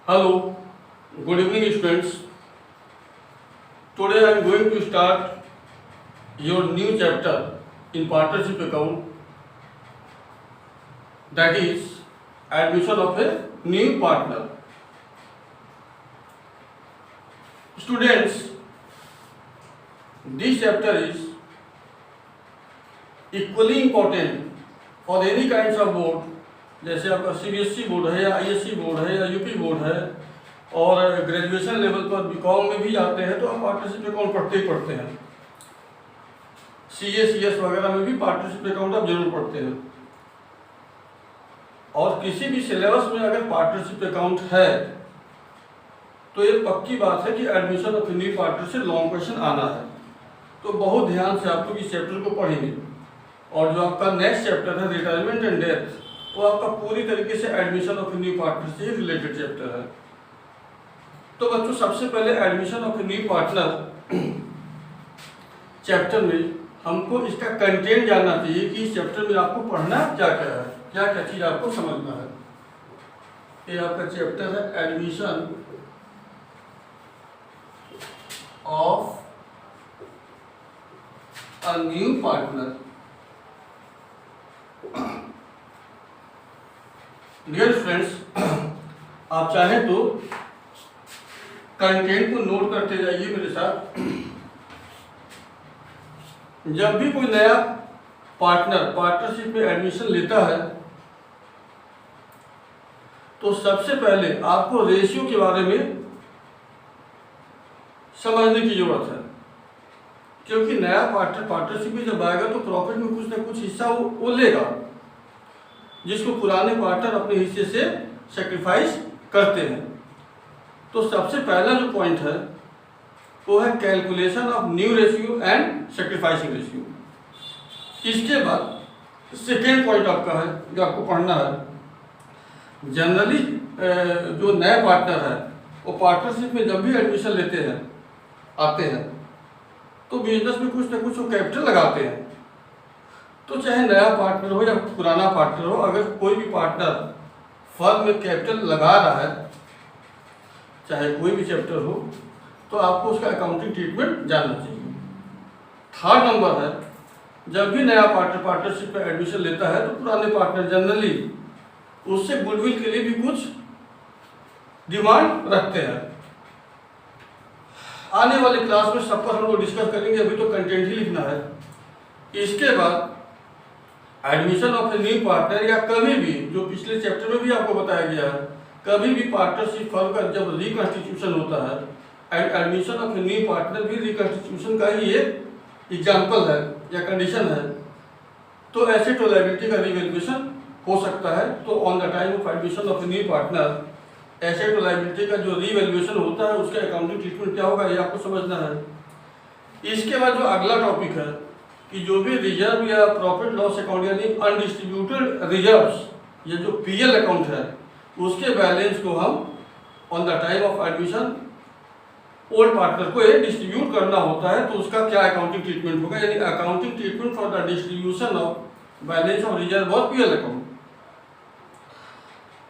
Hello, good evening students. Today I am going to start your new chapter in partnership account, that is admission of a new partner. Students, this chapter is equally important for any kinds of board, जैसे आपका CBSE board है या ISC board है या UP board है और graduation level पर BCom में भी जाते हैं तो आप पार्टनरशिप अकाउंट पढ़ते ही पढ़ते हैं। सीए सीएस वगैरह में भी पार्टनरशिप अकाउंट आप जरूर पढ़ते हैं। और किसी भी सिलेबस में अगर पार्टनरशिप अकाउंट है तो ये पक्की बात है कि एडमिशन ऑफ न्यू पार्टनर से लॉन्ग क्वेश्चन आना है। तो बहुत ध्यान से आप लोग इस चैप्टर को पढ़ेंगे और जो आपका नेक्स्ट चैप्टर है रिटायरमेंट एंड डेथ, वो आपका पूरी तरीके से एडमिशन ऑफ न्यू पार्टनर से रिलेटेड चैप्टर है। तो बच्चों, सबसे पहले admission of new partner chapter में हमको इसका कंटेंट जानना चाहिए कि इस चैप्टर में आपको पढ़ना क्या क्या है, क्या क्या चीज आपको समझना है। ये आपका चैप्टर है admission of a new partner. Dear friends, आप चाहें तो कंटेंट को नोट करते जाइए मेरे साथ। जब भी कोई नया पार्टनरशिप में एडमिशन लेता है तो सबसे पहले आपको रेशियो के बारे में समझने की जरूरत है, क्योंकि नया पार्टनरशिप में जब आएगा तो प्रॉफिट में कुछ ना कुछ हिस्सा वो लेगा, जिसको पुराने पार्टनर अपने हिस्से से सेक्रीफाइस करते हैं। तो सबसे पहला जो पॉइंट है वो है calculation of new ratio and sacrificing ratio. इसके बाद सेकेंड पॉइंट आपका है जो आपको पढ़ना है। जनरली जो नया पार्टनर है वो पार्टनरशिप में जब भी एडमिशन लेते हैं आते हैं तो बिजनेस में कुछ ना कुछ वो कैपिटल लगाते हैं। तो चाहे नया पार्टनर हो या पुराना पार्टनर हो, अगर कोई भी पार्टनर फर्म में कैपिटल लगा रहा है, चाहे कोई भी चैप्टर हो, तो आपको उसका अकाउंटिंग ट्रीटमेंट जानना चाहिए। थर्ड नंबर है, जब भी नया पार्टनर पार्टनरशिप में एडमिशन लेता है तो पुराने पार्टनर जनरली उससे गुडविल के लिए भी कुछ डिमांड रखते हैं। आने वाले क्लास में सब पर हम लोग डिस्कस करेंगे, अभी तो कंटेंट ही लिखना है। इसके बाद admission of a new partner, या कभी भी जो पिछले चैप्टर में भी आपको बताया गया है, कभी भी पार्टनरशिप फर्म का जब रिकॉन्स्टिट्यूशन होता है and admission of a new partner भी रिकॉन्स्टिट्यूशन का ही एक एग्जाम्पल है या कंडीशन है, तो एसेट और लायबिलिटी का रिवैल्यूएशन हो सकता है। तो on the time of admission of a new partner asset और लायबिलिटी का जो रिवैल्यूएशन होता है उसका अकाउंटिंग ट्रीटमेंट क्या होगा, ये आपको समझना है। इसके बाद जो अगला टॉपिक है कि जो भी रिजर्व या प्रॉफिट लॉस अकाउंट यानी अनडिस्ट्रीब्यूटेड रिजर्व्स, ये जो पीएल अकाउंट है, उसके बैलेंस को हम on the time of admission old partner को ये डिस्ट्रीब्यूट करना होता है, तो उसका क्या अकाउंटिंग ट्रीटमेंट होगा, यानी accounting treatment for the distribution of balance of reserve और पीएल अकाउंट।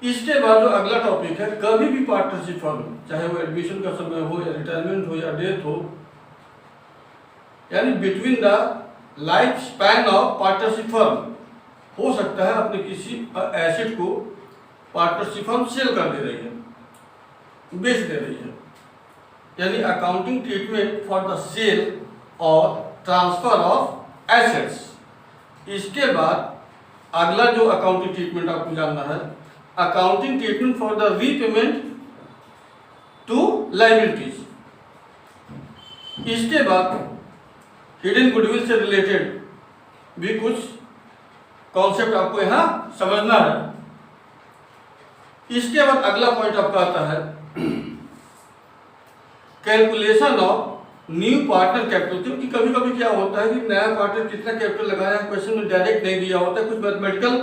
इसके बाद जो अगला टॉपिक है, कभी भी पार्टनरशिप फर्म, चाहे वो एडमिशन का समय हो या रिटायरमेंट हो या डेथ हो, यानी between the life span of partnership firm, हो सकता है अपने किसी एसेट को पार्टनरशिप फर्म सेल कर दे रही है, बेच दे रही है, यानी accounting treatment for the sale और ट्रांसफर ऑफ एसेट्स। इसके बाद अगला जो अकाउंटिंग ट्रीटमेंट आपको जानना है, accounting treatment for the repayment to liabilities. इसके बाद हिडन गुडविल से रिलेटेड भी कुछ कॉन्सेप्ट आपको यहां समझना है। इसके बाद अगला पॉइंट आपका आता है calculation of new partner capital, क्योंकि कभी कभी क्या होता है कि नया पार्टनर कितना कैपिटल लगाया है क्वेश्चन में डायरेक्ट नहीं दिया होता है, कुछ मैथमेटिकल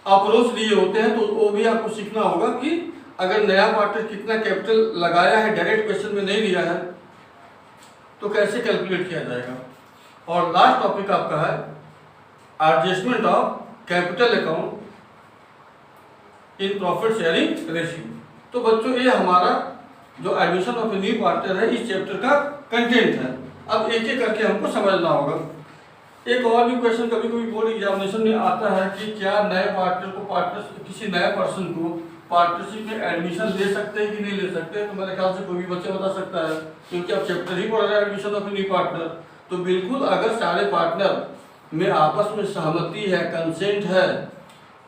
अप्रोच दिए होते हैं, तो वो भी आपको सीखना होगा कि अगर नया पार्टनर कितना कैपिटल लगाया है डायरेक्ट क्वेश्चन में नहीं दिया है तो कैसे कैलकुलेट किया जाएगा। और लास्ट टॉपिक आपका है adjustment of capital account in profit sharing ratio. तो बच्चों ये हमारा जो admission of a new partner है इस चैप्टर का कंटेंट है। अब एक एक करके हमको समझना होगा। एक और भी क्वेश्चन कभी कभी बोर्ड एग्जामिनेशन में आता है कि क्या नए पार्टनर को किसी नए पर्सन को पार्टनरशिप में एडमिशन ले सकते हैं कि नहीं ले सकते। तो मेरे ख्याल से कोई भी बच्चा बता सकता है, क्योंकि आप चैप्टर ही पढ़ रहे हैं admission of a new partner. तो बिल्कुल अगर सारे पार्टनर में आपस में सहमति है, कंसेंट है,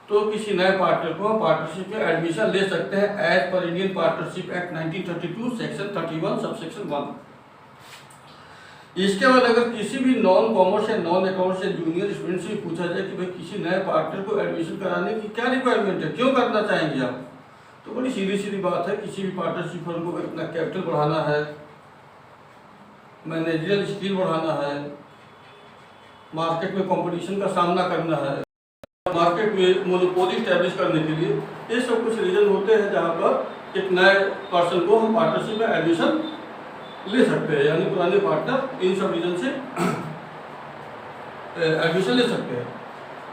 तो किसी नए पार्टनर को पार्टनरशिप में एडमिशन ले सकते हैं as per Indian partnership act 1932 section 31 subsection 1। इसके बाद अगर किसी भी नॉन कॉमर्स या नॉन अकाउंट्स या जूनियर स्टूडेंट से पूछा जाए कि भाई किसी नए पार्टनर को एडमिशन कराने की क्या रिक्वायरमेंट है, क्यों करना चाहेंगे आप, तो बड़ी सीधी सीधी बात है, किसी भी पार्टनरशिप फर्म को अपना कैपिटल बढ़ाना है, मैनेजरियल स्किल बढ़ाना है, मार्केट में कंपटीशन का सामना करना है, मार्केट में मोनोपोली स्टैब्लिश करने के लिए, ये सब कुछ रीजन होते हैं जहाँ पर एक नए पर्सन को हम पार्टनरशिप में एडमिशन ले सकते हैं, यानी पुराने पार्टनर इन सब रीजन से एडमिशन ले सकते हैं।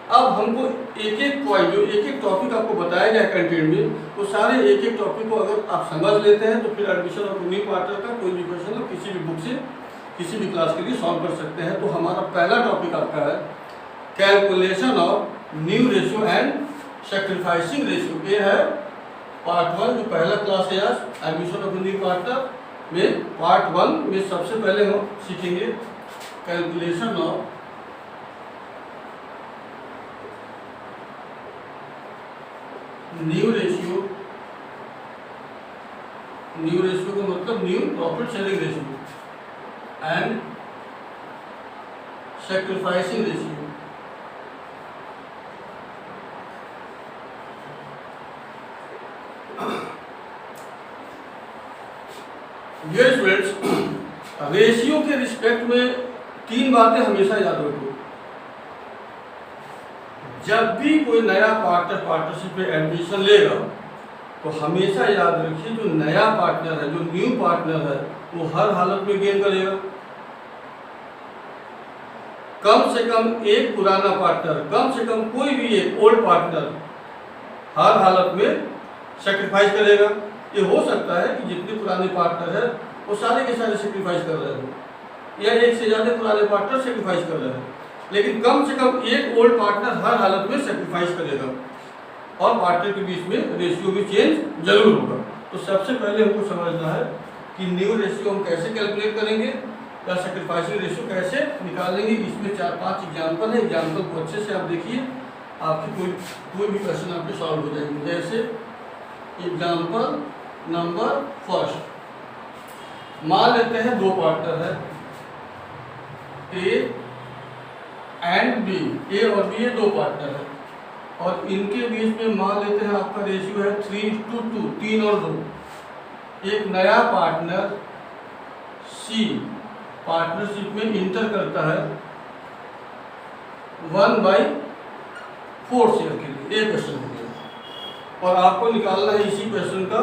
अब हमको एक एक पॉइंट जो एक एक टॉपिक आपको बताया गया कंटेंट में, वो सारे एक एक टॉपिक को अगर आप समझ लेते हैं तो फिर एडमिशन ऑफ न्यू पार्टनर का कोई भी क्वेश्चन आप किसी भी बुक से किसी भी क्लास के लिए सॉल्व कर सकते हैं। तो हमारा पहला टॉपिक आपका है calculation of new ratio and sacrificing ratio. ये है पार्ट 1 जो पहला क्लास है आज एडमिशन ऑफ न्यू पार्टनर में। पार्ट 1 में सबसे पहले हम सीखेंगे calculation of new ratio. New ratio का मतलब new profit sharing ratio and sacrificing ratio. Dear students, ratio के रिस्पेक्ट में 3 बातें हमेशा याद रखो। जब भी कोई नया पार्टनर पार्टनरशिप में एडमिशन लेगा तो हमेशा याद रखिए जो नया पार्टनर है, जो न्यू पार्टनर है, वो हर हालत में गेन करेगा। कम से कम एक पुराना पार्टनर, कम से कम कोई भी एक ओल्ड पार्टनर हर हालत में सेक्रीफाइस करेगा। ये हो सकता है कि जितने पुराने पार्टनर है वो सारे के सारे सेक्रीफाइस कर रहे हो, या एक से ज़्यादा पुराने पार्टनर सेक्रीफाइस कर रहे हैं, लेकिन कम से कम एक ओल्ड पार्टनर हर हालत में सेक्रीफाइस करेगा और पार्टनर के बीच में रेशियो भी चेंज जरूर होगा। तो सबसे पहले हमको समझना है कि न्यू रेशियो हम कैसे कैलकुलेट करेंगे या सेक्रीफाइसिंग रेशियो कैसे निकालेंगे। इसमें 4-5 एग्जाम्पल है, एग्जाम्पल को अच्छे से आप देखिए, आपकी कोई भी क्वेश्चन आपके सॉल्व हो जाएंगे। जैसे एग्जाम्पल नंबर फर्स्ट, मान लेते हैं 2 पार्टनर है ए एंड बी, ए और बी ये 2 पार्टनर है और इनके बीच में मान लेते हैं आपका रेशियो है 3:2, 3 और 2। एक नया पार्टनर सी पार्टनरशिप में इंटर करता है 1/4 शेयर के लिए। एक क्वेश्चन हो गया और आपको निकालना है इसी क्वेश्चन का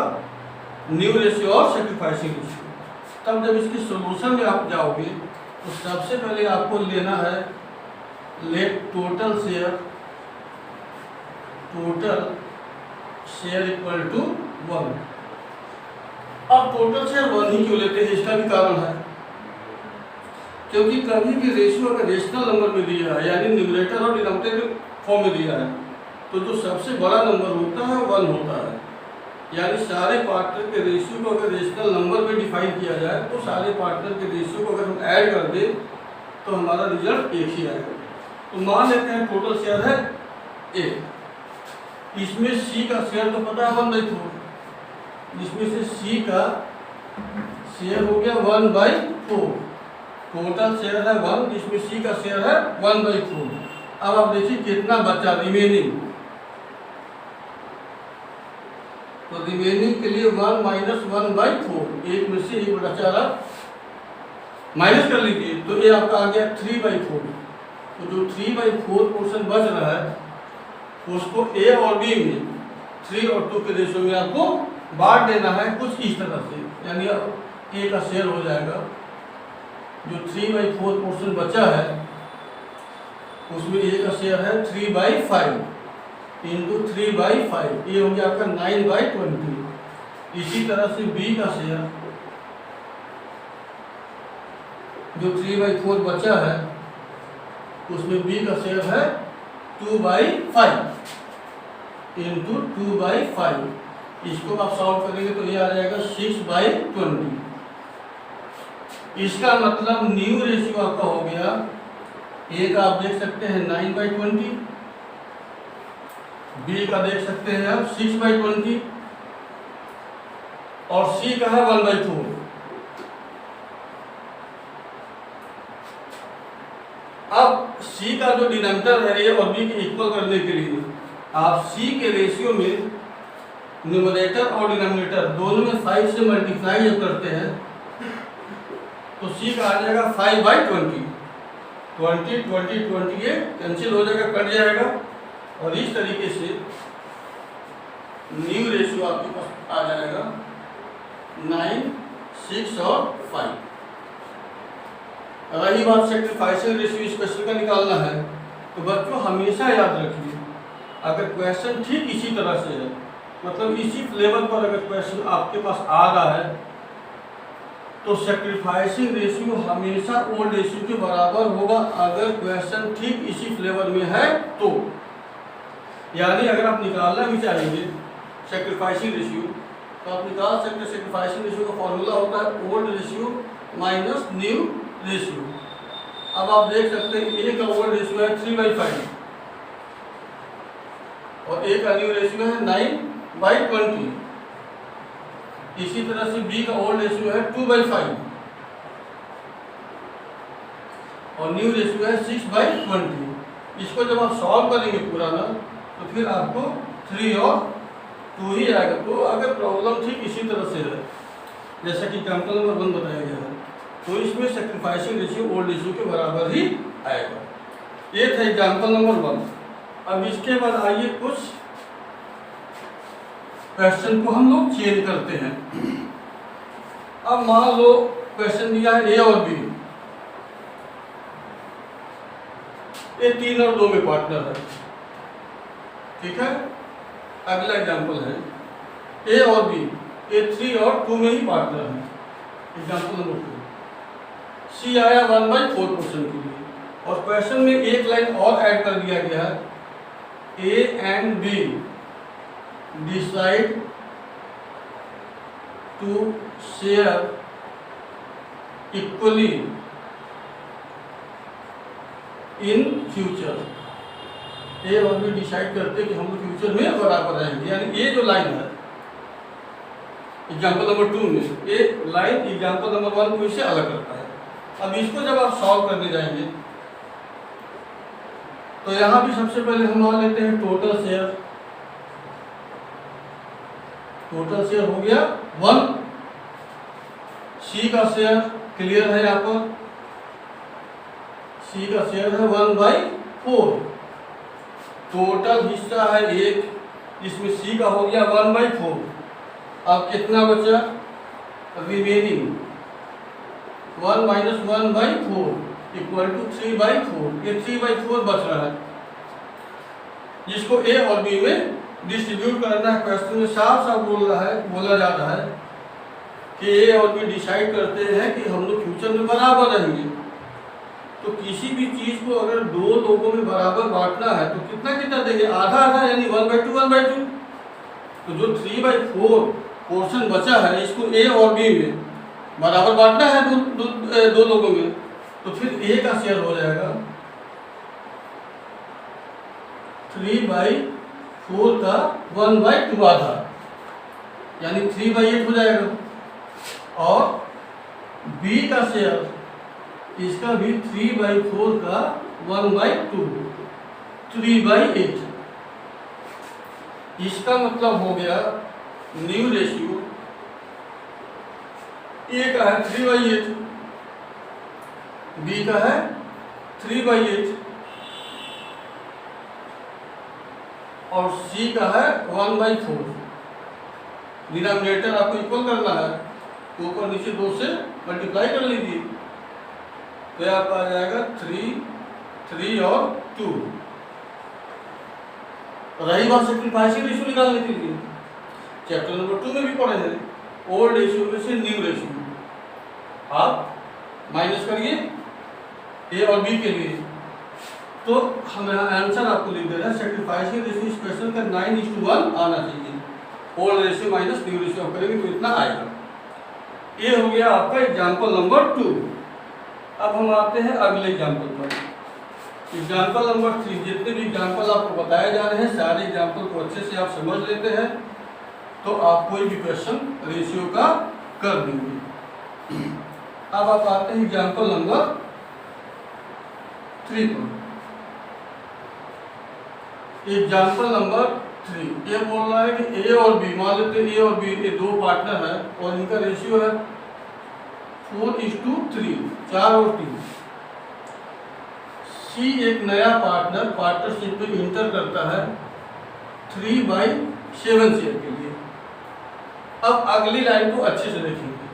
न्यू रेशियो और सैक्रिफाइसिंग रेशियो। तब जब इसके सॉल्यूशन में आप जाओगे तो सबसे पहले आपको लेना है let total share equal to 1। अब टोटल शेयर 1 ही क्यों लेते हैं, इसका भी कारण है, क्योंकि कभी भी रेशियो अगर रेशनल नंबर में दिया है यानी न्यूमरेटर और डिनोमिनेटर फॉर्म में दिया है तो जो सबसे बड़ा नंबर होता है 1 होता है। यानी सारे पार्टनर के रेशियो को अगर रेशनल नंबर में डिफाइन किया जाए तो सारे पार्टनर के रेशियो को अगर हम ऐड कर दें तो हमारा रिजल्ट एक ही आएगा। तो मान लेते हैं टोटल शेयर है ए, इसमें सी का शेयर तो पता है 1/4, जिसमें से सी का शेयर हो गया 1/4। टोटल शेयर है 1, जिसमें सी का शेयर है 1/4। अब आप देखिए कितना बचा रिमेनिंग, तो रिमेनिंग के लिए 1 - 1/4, एक में से 1 बचा रहा माइनस कर लीजिए तो ये आपका आ गया 3/4। तो जो 3/4 पोर्शन बच रहा है उसको ए और बी में 3 और 2 के रेशियो में आपको बांट देना है कुछ इस तरह से, यानी अब ए का शेयर हो जाएगा जो 3/4 पोर्शन बचा है उसमें ए का शेयर है 3/5 इंटू 3/5, ये हो गया आपका 9/20। इसी तरह से बी का शेयर जो 3/4 बचा है उसमें बी का शेयर है 2/5 इंटू 2/5। इसको आप सॉल्व करेंगे तो ये आ जाएगा 6/20। इसका मतलब न्यू रेशियो आपका हो गया, ए का आप देख सकते हैं 9/20, बी का देख सकते हैं आप 6/20 और सी का है 1/4। अब सी का जो डिनोमिनेटर है ए और बी के इक्वल करने के लिए आप सी के रेशियो में न्यूमरेटर और डिनोमिनेटर दोनों में 5 से मल्टीप्लाई जब करते हैं तो सी का आ जाएगा 5/20। 20 20 20 ये कैंसिल हो जाएगा, कट जाएगा और इस तरीके से न्यू रेशियो आपके पास आ जाएगा 9, 6 और 5। रही बात सैक्रिफाइसिंग रेशियो स्पेशल का निकालना है तो बच्चों हमेशा याद रखिए, अगर क्वेश्चन ठीक इसी तरह से है, मतलब इसी फ्लेवर पर अगर क्वेश्चन आपके पास आ रहा है तो सैक्रिफाइसिंग रेशियो हमेशा ओल्ड रेशियो के बराबर होगा अगर क्वेश्चन ठीक इसी फ्लेवर में है तो। यानी अगर आप निकालना भी चाहेंगे सैक्रिफाइसिंग रेशियो तो आप निकाल सकते हैं। सैक्रिफाइसिंग रेशियो का फॉर्मूला होता है old ratio minus new ratio. अब आप देख सकते हैं ए का ओल्ड रेशियो है 3/5 और ए का न्यू रेशियो है 9/20। इसी तरह से बी का ओल्ड रेशियो है 2/5 और न्यू रेशियो है 6/20। इसको जब आप सॉल्व करेंगे पूरा ना तो फिर आपको 3 और 2 ही आएगा। तो अगर प्रॉब्लम ठीक इसी तरह से है जैसा कि एग्जाम्पल नंबर 1 बताया गया है तो इसमें सैक्रिफाइसिंग रेशियो ओल्ड रेशियो के बराबर ही आएगा। ये था एग्जाम्पल नंबर 1। अब इसके बाद आइए कुछ क्वेश्चन को हम लोग चेंज करते हैं। अब मान लो क्वेश्चन दिया है ए और बी, ये 3 और 2 में पार्टनर है, ठीक है। अगला एग्जाम्पल है ए और बी, ये 3 और 2 में ही पार्टनर है। एग्जाम्पल नंबर 2 सी आया 1/4% के लिए और क्वेश्चन में एक लाइन और ऐड कर दिया गया है A and B decide to share equally in future. A और बी डिसाइड करते हैं कि हम लोग फ्यूचर में बराबर रहेंगे। यानी ये जो लाइन है एग्जाम्पल नंबर 2 में, ये लाइन एग्जाम्पल नंबर 1 को इससे अलग करता है। अब इसको जब आप सॉल्व करने जाएंगे तो यहां भी सबसे पहले हम मान लेते हैं टोटल शेयर। टोटल शेयर हो गया 1। सी का शेयर क्लियर है, यहाँ पर सी का शेयर है 1/4। टोटल हिस्सा है 1 जिसमें सी का हो गया 1/4। अब कितना बचा रिमेनिंग 1 - 1/4 इक्वल टू 3/4। ये 3/4 बच रहा है जिसको ए और बी में डिस्ट्रीब्यूट करना है। क्वेश्चन में साफ साफ बोला जा रहा है कि ए और बी डिसाइड करते हैं कि हम लोग फ्यूचर में बराबर रहेंगे। तो किसी भी चीज को अगर 2 लोगों में बराबर बांटना है तो कितना कितना देंगे, आधा आधा, यानी 1/2 1/2। तो जो 3/4 पोर्शन बचा है इसको ए और बी में बराबर बांटना है दो लोगों में, तो फिर ए का शेयर हो जाएगा 3/4 का 1/2 आधा, यानी 3/8 हो जाएगा। और बी का शेयर इसका भी 3/4 का 1/2 3/8। इसका मतलब हो गया न्यू रेशियो ए का है 3/8, बी का है 3/8 और सी का है 1/4। डिनोमिनेटर आपको इक्वल करना है तो ऊपर नीचे 2 से मल्टीप्लाई कर लीजिए तो आपका आ जाएगा 3 और 2। रही बात सैक्रिफाइसिंग रेशियो निकालने के लिए, चैप्टर नंबर 2 में भी पढ़े हैं। ओल्ड रेशियो में से न्यू रेशियो आप माइनस करिए ए और बी के लिए, तो हम आंसर आपको लिख दे रहे हैं सेक्रीफाइसिंग रेशियो इस क्वेश्चन का 9:1 आना चाहिए। Old ratio minus new ratio आप करेंगे तो इतना आएगा। ये हो गया आपका एग्जाम्पल नंबर 2। अब हम आते हैं अगले एग्जाम्पल पर। Example number 3। जितने भी एग्जाम्पल आपको बताए जा रहे हैं सारे एग्जाम्पल को अच्छे से आप समझ लेते हैं तो आप कोई भी क्वेश्चन रेशियो का कर देंगे। अब आप आते हैं एग्जाम्पल नंबर 3 पर। एग्जाम्पल नंबर 3 ये बोल रहा है कि ए और बी, मान लेते हैं ए और बी ये दो पार्टनर है और इनका रेशियो है 4:3, 4 और 3। सी एक नया पार्टनर पार्टनरशिप में इंटर करता है 3/7 शेयर के लिए। अब अगली लाइन को अच्छे से देखेंगे।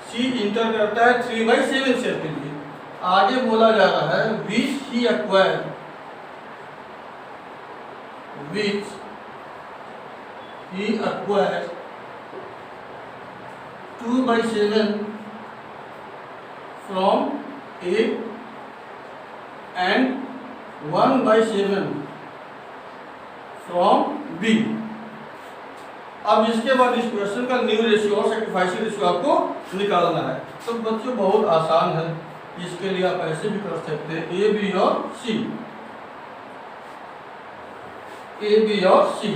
सी इंटर करता है 3/7 शेयर के लिए। आगे बोला जा रहा है विच ही acquire, which he acquired 2/7 from A and 1/7 from B। अब इसके बाद इस क्वेश्चन का न्यू रेशियो और सैक्रिफाइसिंग रेशियो आपको निकालना है। तो बच्चों बहुत आसान है, इसके लिए आप ऐसे भी कर सकते हैं ए बी और सी, ए बी और सी।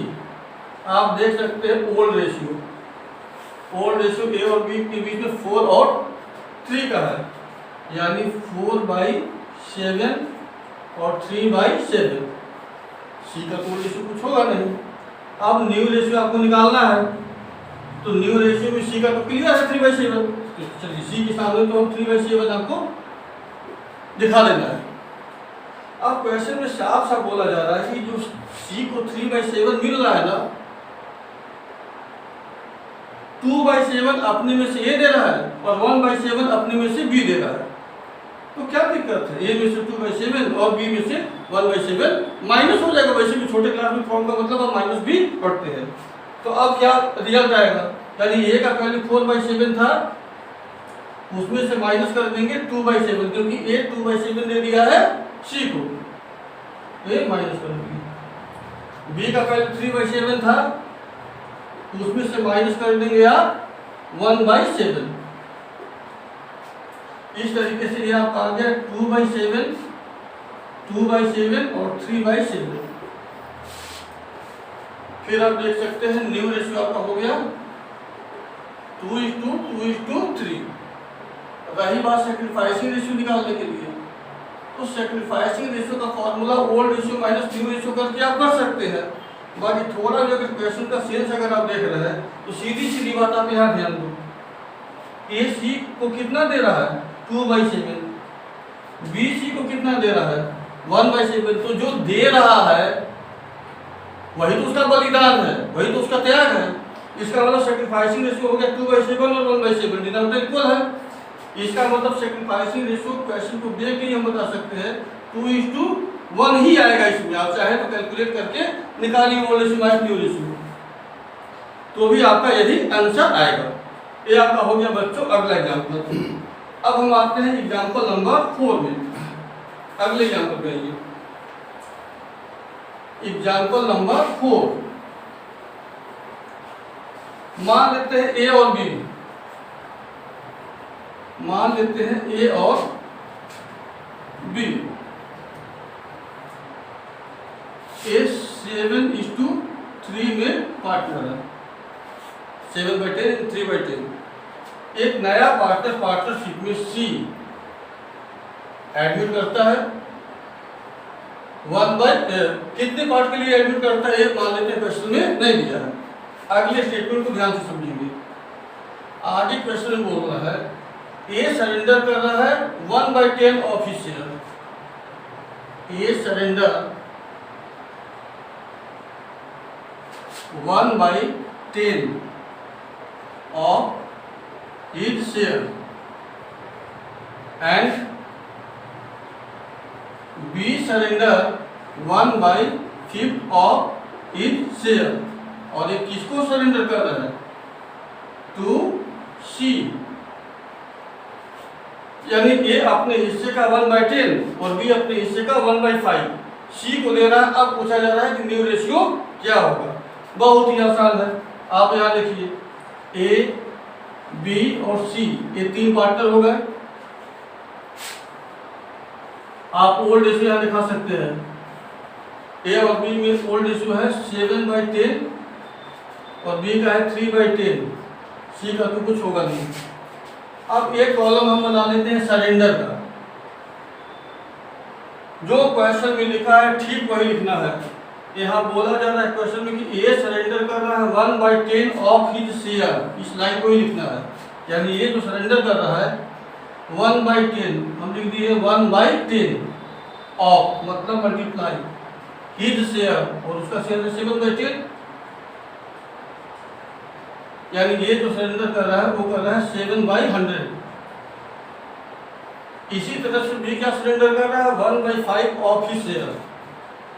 आप देख सकते हैं old ratio, old ratio A और बी के बीच में 4 और 3 का है, यानी 4/7 और 3/7। सी का तो रेशियो कुछ होगा नहीं। अब न्यू रेशियो आपको निकालना है, तो न्यू रेशियो में सी का तो क्लियर है 3/7। चलिए सी के सामने तो हम 3/7 आपको दिखा देना है। अब क्वेश्चन में साफ साफ बोला जा रहा है कि जो सी को 3/7 मिल रहा है ना, 2/7 अपने में से ए दे रहा है और 1/7 अपने में से बी दे रहा है। तो क्या दिक्कत है, ए में से 2/7 और बी में से 1/7 माइनस हो जाएगा। वैसे भी छोटे क्लास में फॉर्म का मतलब हम माइनस भी पढ़ते हैं। तो अब क्या रिजल्ट आएगा, यानी ए का वैल्यू 4/7 था, उसमें से माइनस कर देंगे 2/7, क्योंकि ए 2/7 दे दिया है सी को, ए माइनस कर देंगे। बी का वैल्यू 3/7 था, उसमें से माइनस कर देंगे आप 1/7। इस तरीके से ये आपका आ गया 2/7, 2/7 और 3/7। फिर आप देख सकते हैं न्यू रेशियो आपका हो गया 2:2:3। रही बात सैक्रिफाइसिंग रेशियो निकालने के लिए, तो सैक्रिफाइसिंग रेशियो का formula old ratio minus new ratio करके आप कर सकते हैं। बाकी थोड़ा भी अगर क्वेश्चन का सेंस अगर आप देख रहे हैं तो सीधी सीधी बात आप यहाँ ध्यान दो, ए सी को कितना दे रहा है 2/7, बी सी को कितना दे रहा है 1/7। तो जो दे रहा है वही तो उसका बलिदान है, वही तो उसका त्याग है। इसका मतलब सैक्रिफाइसिंग रेशियो हो गया 2/7 और 1/7, डिनोमिनेटर इक्वल है। इसका मतलब सैक्रिफाइसिंग रेशियो क्वेश्चन को देख के हम बता सकते हैं 2:1 ही आएगा। इसमें आप चाहे तो कैलकुलेट करके निकालिए old ratio minus new ratio, तो भी आपका यही आंसर आएगा। ये आपका हो गया बच्चों अगला एग्जाम्पल। अब हम आते हैं एग्जाम्पल नंबर 4 में। अगले एग्जाम्पल पे आइए, एग्जाम्पल नंबर 4। मान लेते हैं ए और बी, मान लेते हैं ए और बी। ए 7:3 में पार्टनर है, 7/10 3/10। एक नया पार्टनर पार्टनरशिप में सी एडमिट करता है 1/, कितने पार्ट के लिए एडमिट करता है मान लेते हैं, क्वेश्चन में नहीं दिया है। अगले स्टेटमेंट को ध्यान से समझेंगे। आगे क्वेश्चन में बोल रहा है ए सरेंडर कर रहा है 1/10 of his share. A surrender 1/10 of his share and B surrender 1/5 of his share। और एक किसको सरेंडर कर रहा है, टू सी। यानी ए अपने हिस्से का 1/10 और बी अपने हिस्से का 1/5 सी को दे रहा है। अब पूछा जा रहा है कि न्यू रेशियो क्या होगा। बहुत ही आसान है, आप यहाँ देखिए ए बी और सी ये 3 पार्टनर हो गए। आप ओल्ड रेशियो यहाँ दिखा सकते हैं, ए और बी में ओल्ड रेशियो है 7/10 और बी का है 3/10, सी का तो कुछ होगा नहीं। अब एक कॉलम हम बना लेते हैं सरेंडर का। जो क्वेश्चन में लिखा है ठीक वही लिखना है। यहाँ बोला जा रहा है क्वेश्चन में कि ए सरेंडर कर रहा है 1/10 ऑफ हिज शेयर, इस लाइन को ही लिखना है। यानी ये जो सरेंडर कर रहा है 1/10, हम लिख दिए 1/10 ऑफ, मतलब मल्टीप्लाई हिज शेयर और उसका शेयर है 7/10। यानी ये जो सरेंडर कर रहा है वो कर रहा है 7/100। इसी तरह से बी क्या सरेंडर कर रहा है 1/5 ऑफ हिज शेयर,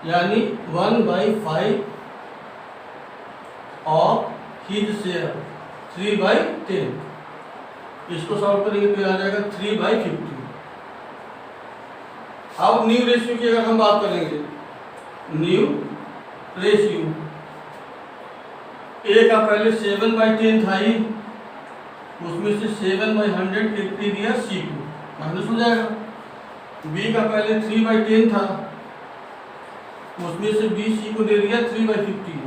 यानी 1/5 ऑफ हिज शेयर 3/10। इसको सॉल्व करेंगे तो आ जाएगा 3/50। अब न्यू रेशियो की अगर हम बात करेंगे, न्यू रेशियो ए का पहले 7/10 था ही, उसमें से 7/100 दे दिया सी को, माइनस हो जाएगा। बी का पहले 3/10 था, उसमें से बी सी को दे दिया 3/50,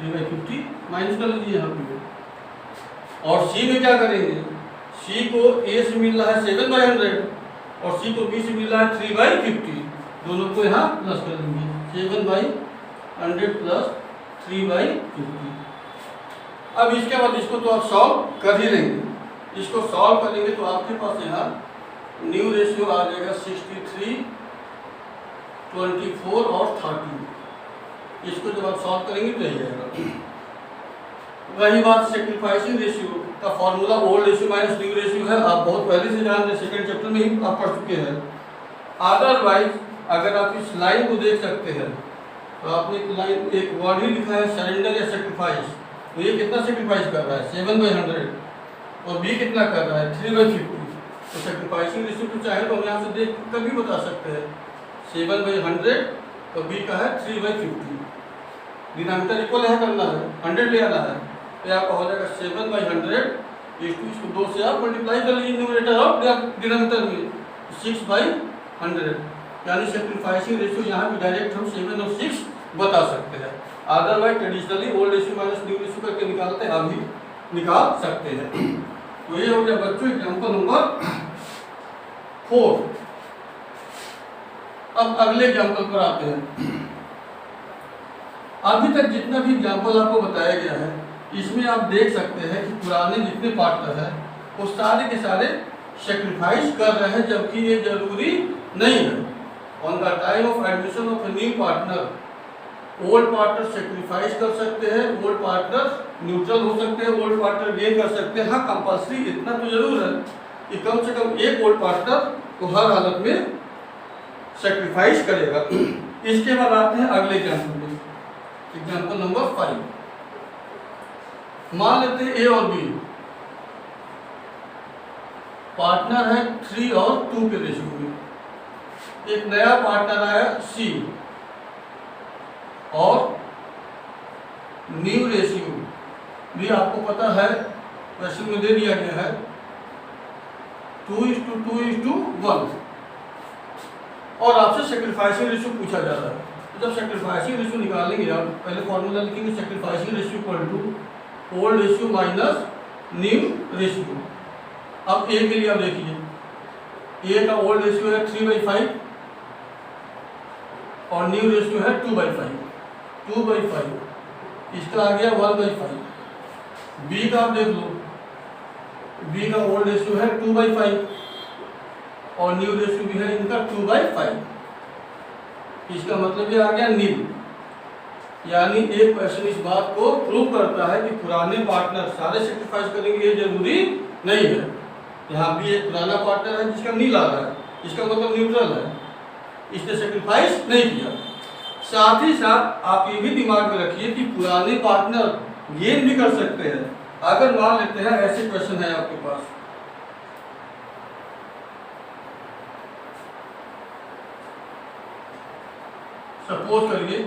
3/50 माइनस कर लीजिए यहाँ पे। और सी में क्या करेंगे, सी को ए से मिल रहा है 7/100 और सी को बी से मिल रहा है 3/50, दोनों को यहाँ प्लस कर देंगे, 7/100 प्लस 3/50। अब इसके बाद इसको तो आप सॉल्व कर ही लेंगे। इसको सॉल्व करेंगे तो आपके पास यहाँ न्यू रेशियो आ जाएगा 63, 24 और 30। इसको जब आप सॉल्व करेंगे तो यही आएगा। वही बात सेक्रीफाइसिंग रेशियो का formula old ratio minus new ratio है, आप बहुत पहले से जानते हैं, सेकंड चैप्टर में ही आप पढ़ चुके हैं। अदरवाइज अगर आप इस लाइन को देख सकते हैं तो आपने लाइन एक वर्ड ही लिखा है सरेंडर या सेक्रीफाइस, तो ये कितना सेक्रीफाइस कर रहा है 7/100 और बी कितना कर रहा है 3/50। तो सेक्रीफाइसिंग रेशियो को चाहे तो हम यहाँ से देख कर भी बता सकते हैं 7/100 और बी का है 3/50। डिनोमिनेटर इक्वल है करना है, 100 ले आना है, तो आपका हो जाएगा 7/100 इसको 2 से आप मल्टीप्लाई कर लीजिए न्यूमरेटर और डिनोमिनेटर में 6/100। यानी सेक्रीफाइसिंग रेशियो यहाँ पे डायरेक्ट हम 7 और 6 बता सकते हैं। Otherwise traditionally old ratio minus new ratio करके निकालते हैं, अभी निकाल सकते हैं। तो ये हो गया बच्चों एग्जाम्पल नंबर 4। अब अगले एग्जाम्पल पर आते हैं। अभी तक जितना भी एग्जाम्पल आपको बताया गया है इसमें आप देख सकते हैं कि पुराने जितने पार्टनर हैं वो सारे के सारे सेक्रीफाइस कर रहे हैं, जबकि ये जरूरी नहीं है। On the time of admission of a new partner old partner sacrifice कर सकते हैं, ओल्ड पार्टनर न्यूट्रल हो सकते हैं, ओल्ड पार्टनर गेन कर सकते हैं। हाँ, कंपल्सरी इतना तो जरूर है कि कम से कम एक ओल्ड पार्टनर तो हर हालत में सेक्रीफाइस करेगा। इसके बाद आते हैं अगले एग्जाम्पल में, एग्जाम्पल नंबर 5। मान लेते हैं ए और बी पार्टनर है 3 और 2 के रेशियो में। एक नया पार्टनर आया सी और न्यू रेशियो भी आपको पता है क्वेश्चन में दे दिया गया है 2:2:1 और आपसे सेक्रीफाइसिंग रेशियो पूछा जा रहा है। तो जब सेक्रीफाइसिंग रेशियो निकालेंगे आप पहले फॉर्मूला लिखेंगे sacrificing ratio equal to old ratio minus new ratio. अब ए के लिए आप देखिए ए का ओल्ड रेशियो है 3/5 और न्यू रेशियो है 2/5, 2/5 इसका आ गया 1/5। बी का आप देख लो, बी का ओल्ड रेशियो है 2/5 और न्यू रेशियो भी है इनका 2/5, इसका मतलब ये आ गया नील। यानी एक क्वेश्चन इस बात को प्रूव करता है कि पुराने पार्टनर सारे सेक्रीफाइस करेंगे ये जरूरी नहीं है। यहाँ भी एक पुराना पार्टनर है जिसका नील आ रहा है, इसका मतलब न्यूट्रल है, इसने सेक्रीफाइस नहीं किया। साथ ही साथ आप ये भी दिमाग में रखिए कि पुराने पार्टनर गेन भी कर सकते हैं। अगर मान लेते हैं ऐसे क्वेश्चन है आपके पास, सपोज करिए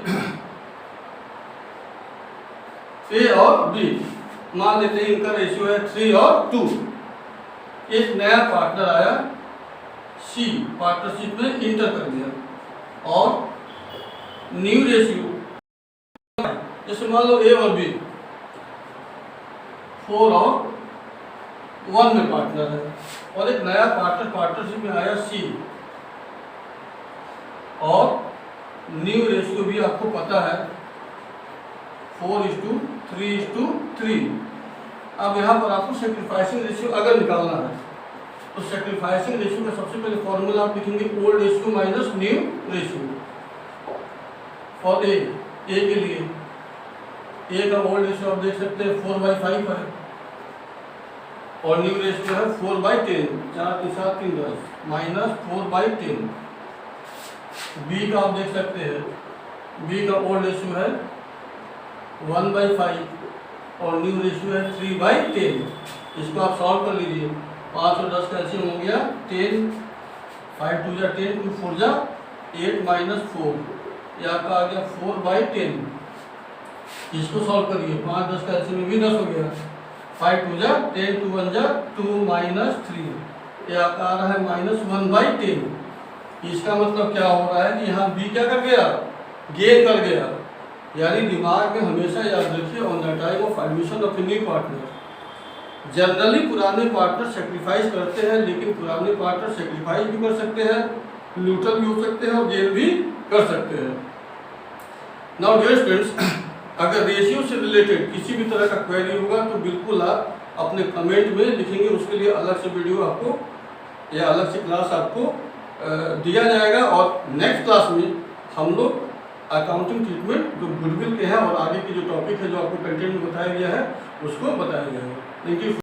ए और बी, मान लेते हैं इनका रेशियो है 3 और 2। एक नया पार्टनर आया सी, पार्टनरशिप में इंटर कर दिया और न्यू रेशियो, जैसे मान लो ए और बी 4 और 1 में पार्टनर है, और एक नया पार्टनर पार्टनरशिप में आया सी, और न्यू रेशियो भी आपको पता है 4:3:3। अब यहाँ पर आपको सेक्रीफाइसिंग रेशियो अगर निकालना है तो सेक्रीफाइसिंग रेशियो का सबसे पहले फॉर्मूला आप लिखेंगे old ratio minus new ratio for a के लिए। ए का ओल्ड रेशियो आप देख सकते हैं 4/5 है और न्यू रेशियो है 4/10, 4 के साथ 3 10 माइनस 4/10। बी का आप देख सकते हैं, बी का ओल्ड रेशियो है 1/5 और न्यू रेशियो है 3/10। इसको आप सॉल्व कर लीजिए, 5 और 10 का एलसीएम हो गया 10, 5 2 जा 10, 2 4 जा 8 माइनस 4, ये आपका आ गया 4/10। इसको सॉल्व करिए, 5 10 का एलसीएम भी 10 हो गया, 5 2 जा 10, 2 1 जा 2 माइनस 3, ये आपका आ रहा है -1/10। इसका मतलब क्या हो रहा है कि यहाँ बी क्या कर गया, गेन कर गया। यानी दिमाग में हमेशा याद रखिए on the time of admission of a new partner generally पुराने पार्टनर सेक्रीफाइस करते हैं, लेकिन पुराने पार्टनर सेक्रीफाइस भी कर सकते हैं, न्यूट्रल भी हो सकते हैं और गेन भी कर सकते हैं। नाउ डियर स्टूडेंट्स, अगर रेशियो से रिलेटेड किसी भी तरह का क्वेरी होगा तो बिल्कुल आप अपने कमेंट में लिखेंगे, उसके लिए अलग से वीडियो आपको या अलग से क्लास आपको दिया जाएगा। और नेक्स्ट क्लास में हम लोग अकाउंटिंग ट्रीटमेंट जो गुडविल के हैं और आगे के जो टॉपिक है जो आपको कंटेंट में बताया गया है उसको बताया जाएगा। Thank you.